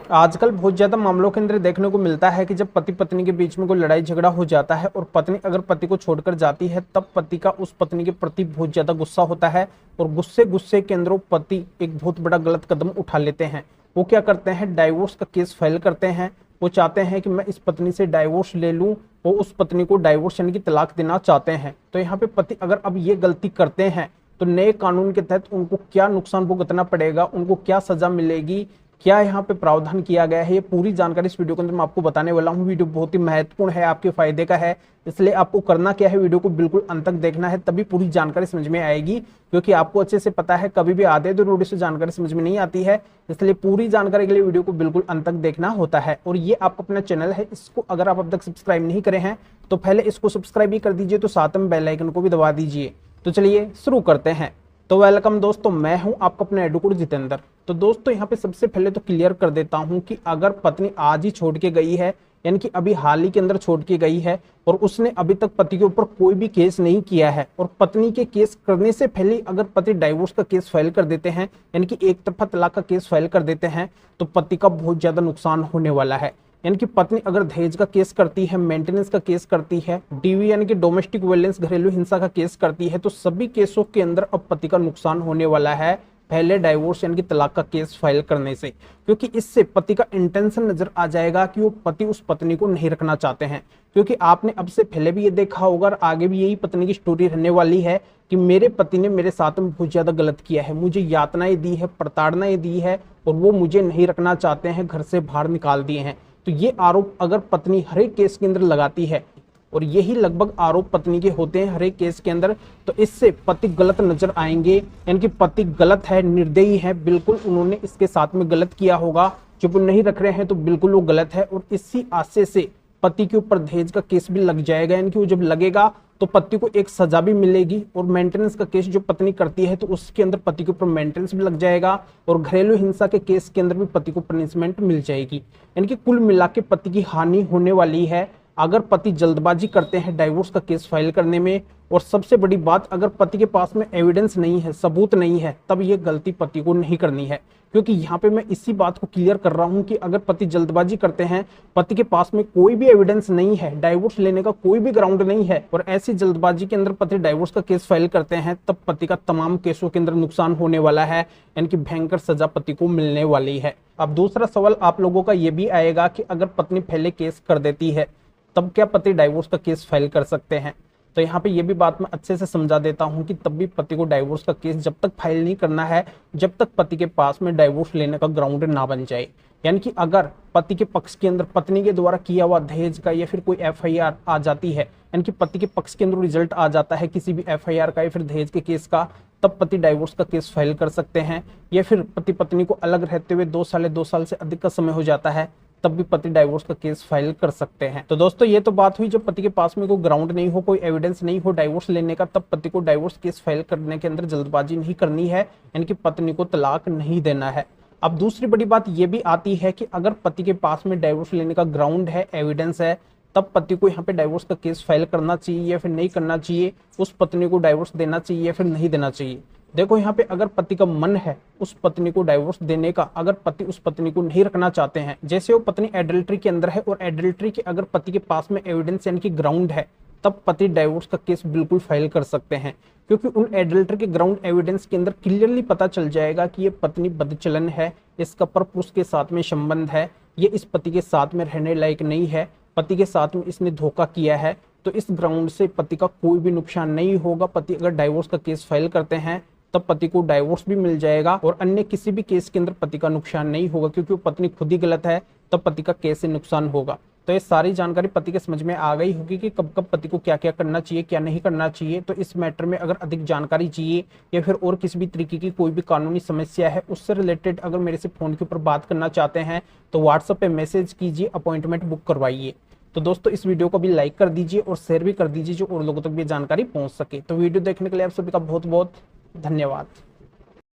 आजकल बहुत ज्यादा मामलों के अंदर देखने को मिलता है कि जब पति पत्नी के बीच में कोई लड़ाई झगड़ा हो जाता है और पत्नी अगर पति को छोड़कर जाती है, तब पति का उस पत्नी के प्रति बहुत ज्यादा गुस्सा होता है और गुस्से गुस्से के अंदर वो पति एक बहुत बड़ा गलत कदम उठा लेते हैं। वो क्या करते हैं, डाइवोर्स का केस फाइल करते हैं। वो चाहते हैं कि मैं इस पत्नी से डाइवोर्स ले लूं। वो उस पत्नी को डाइवोर्स यानी कि तलाक देना चाहते हैं। तो यहाँ पे पति अगर अब ये गलती करते हैं तो नए कानून के तहत उनको क्या नुकसान भुगतना पड़ेगा, उनको क्या सजा मिलेगी, क्या यहाँ पे प्रावधान किया गया है, ये पूरी जानकारी इस वीडियो के अंदर मैं आपको बताने वाला हूँ। वीडियो बहुत ही महत्वपूर्ण है, आपके फायदे का है, इसलिए आपको करना क्या है, वीडियो को बिल्कुल अंत तक देखना है, तभी पूरी जानकारी समझ में आएगी। क्योंकि आपको अच्छे से पता है कभी भी आधे दो वीडियो से जानकारी समझ में नहीं आती है, इसलिए पूरी जानकारी के लिए वीडियो को बिल्कुल अंत तक देखना होता है। और ये आपका अपना चैनल है, इसको अगर आप अब तक सब्सक्राइब नहीं करे हैं तो पहले इसको सब्सक्राइब भी कर दीजिए, तो साथ में बेल आइकन को भी दबा दीजिए। तो चलिए शुरू करते हैं। तो वेलकम दोस्तों, मैं हूं आपका अपना एडवोकेट जितेंद्र। तो दोस्तों यहाँ पे सबसे पहले तो क्लियर कर देता हूं कि अगर पत्नी आज ही छोड़ के गई है, यानी कि अभी हाल ही के अंदर छोड़ के गई है और उसने अभी तक पति के ऊपर कोई भी केस नहीं किया है, और पत्नी के केस करने से पहले अगर पति डाइवोर्स का केस फाइल कर देते हैं, यानी कि एक तरफा तलाक का केस फाइल कर देते हैं, तो पति का बहुत ज्यादा नुकसान होने वाला है। यानी कि पत्नी अगर दहेज का केस करती है, मेंटेनेंस का केस करती है, डीवी यानी कि डोमेस्टिक वायलेंस घरेलू हिंसा का केस करती है, तो सभी केसों के अंदर अब पति का नुकसान होने वाला है पहले डाइवोर्स यानी कि तलाक का केस फाइल करने से। क्योंकि इससे पति का इंटेंशन नजर आ जाएगा कि वो पति उस पत्नी को नहीं रखना चाहते हैं। क्योंकि आपने अब से पहले भी ये देखा होगा और आगे भी यही पत्नी की स्टोरी रहने वाली है कि मेरे पति ने मेरे साथ में बहुत ज्यादा गलत किया है, मुझे यातनाएं दी है, प्रताड़नाएं दी है, और वो मुझे नहीं रखना चाहते हैं, घर से बाहर निकाल दिए हैं। तो ये आरोप अगर पत्नी हर एक केस के अंदर लगाती है, और यही लगभग आरोप पत्नी के होते हैं हर एक केस के अंदर, तो इससे पति गलत नजर आएंगे। यानी कि पति गलत है, निर्दयी है, बिल्कुल उन्होंने इसके साथ में गलत किया होगा। जब वो नहीं रख रहे हैं तो बिल्कुल वो गलत है, और इसी आशय से पति के ऊपर दहेज का केस भी लग जाएगा। यानी कि वो जब लगेगा तो पति को एक सजा भी मिलेगी, और मेंटेनेंस का केस जो पत्नी करती है तो उसके अंदर पति के ऊपर मेंटेनेंस भी लग जाएगा, और घरेलू हिंसा के केस के अंदर भी पति को पनिशमेंट मिल जाएगी। यानी कि कुल मिला के पति की हानि होने वाली है अगर पति जल्दबाजी करते हैं डाइवोर्स का केस फाइल करने में। और सबसे बड़ी बात, अगर पति के पास में एविडेंस नहीं है, सबूत नहीं है, तब ये गलती पति को नहीं करनी है। क्योंकि यहाँ पे मैं इसी बात को क्लियर कर रहा हूँ कि अगर पति जल्दबाजी करते हैं, पति के पास में कोई भी एविडेंस नहीं है, डाइवोर्स लेने का कोई भी ग्राउंड नहीं है, और ऐसी जल्दबाजी के अंदर पति डाइवोर्स का केस फाइल करते हैं, तब पति का तमाम केसों के अंदर नुकसान होने वाला है। यानी कि भयंकर सजा पति को मिलने वाली है। अब दूसरा सवाल आप लोगों का ये भी आएगा कि अगर पत्नी पहले केस कर देती है तब क्या पति डाइवोर्स का केस फाइल कर सकते हैं। तो यहाँ पे ये भी बात मैं अच्छे से समझा देता हूँ कि तब भी पति को डाइवोर्स का केस जब तक फाइल नहीं करना है, जब तक पति के पास में डाइवोर्स लेने का ग्राउंड ना बन जाए। यानी कि अगर पति के पक्ष के अंदर पत्नी के द्वारा किया हुआ दहेज का या फिर कोई एफआईआर आ जाती है, यानी कि पति के पक्ष के अंदर रिजल्ट आ जाता है किसी भी एफआईआर का या फिर दहेज के केस का, तब पति डाइवोर्स का केस फाइल कर सकते हैं। या फिर पति पत्नी को अलग रहते हुए 2 साल से अधिक का समय हो जाता है, तब भी पति डाइवोर्स का केस फाइल कर सकते हैं। तो दोस्तों ये तो बात हुई जब पति के पास में कोई ग्राउंड नहीं हो, कोई एविडेंस नहीं हो डाइवोर्स लेने का, तब पति को डाइवोर्स केस फाइल करने के अंदर जल्दबाजी नहीं करनी है, यानी कि पत्नी को तलाक नहीं देना है। अब दूसरी बड़ी बात ये भी आती है कि अगर पति के पास में डाइवोर्स लेने का ग्राउंड है, एविडेंस है, तब पति को यहाँ पे डाइवोर्स का केस फाइल करना चाहिए या फिर नहीं करना चाहिए, उस पत्नी को डाइवोर्स देना चाहिए या फिर नहीं देना चाहिए। देखो यहाँ पे अगर पति का मन है उस पत्नी को डाइवोर्स देने का, अगर पति उस पत्नी को नहीं रखना चाहते हैं, जैसे वो पत्नी एडल्ट्री के अंदर है और एडल्ट्री के अगर पति के पास में एविडेंस यानी कि ग्राउंड है, तब पति डाइवोर्स का केस बिल्कुल फाइल कर सकते हैं। क्योंकि उन एडल्ट्री के ग्राउंड एविडेंस के अंदर क्लियरली पता चल जाएगा कि ये पत्नी बदचलन है, इसका परपुरुष के साथ में संबंध है, ये इस पति के साथ में रहने लायक नहीं है, पति के साथ में इसने धोखा किया है। तो इस ग्राउंड से पति का कोई भी नुकसान नहीं होगा। पति अगर डाइवोर्स का केस फाइल करते हैं तब पति को डाइवोर्स भी मिल जाएगा, और अन्य किसी भी केस के अंदर पति का नुकसान नहीं होगा, क्योंकि वो पत्नी खुद ही गलत है, तब पति का केस से नुकसान होगा। तो ये सारी जानकारी पति के समझ में आ गई होगी कि कब कब पति को क्या क्या करना चाहिए, क्या नहीं करना चाहिए। तो इस मैटर में अगर अधिक जानकारी चाहिए या फिर और किसी भी तरीके की कोई भी कानूनी समस्या है, उससे रिलेटेड अगर मेरे से फोन के ऊपर बात करना चाहते हैं तो व्हाट्सएप पे मैसेज कीजिए, अपॉइंटमेंट बुक करवाइए। तो दोस्तों इस वीडियो को भी लाइक कर दीजिए और शेयर भी कर दीजिए, जो और लोगों तक भी जानकारी पहुंच सके। तो वीडियो देखने के लिए आप सभी का बहुत बहुत धन्यवाद।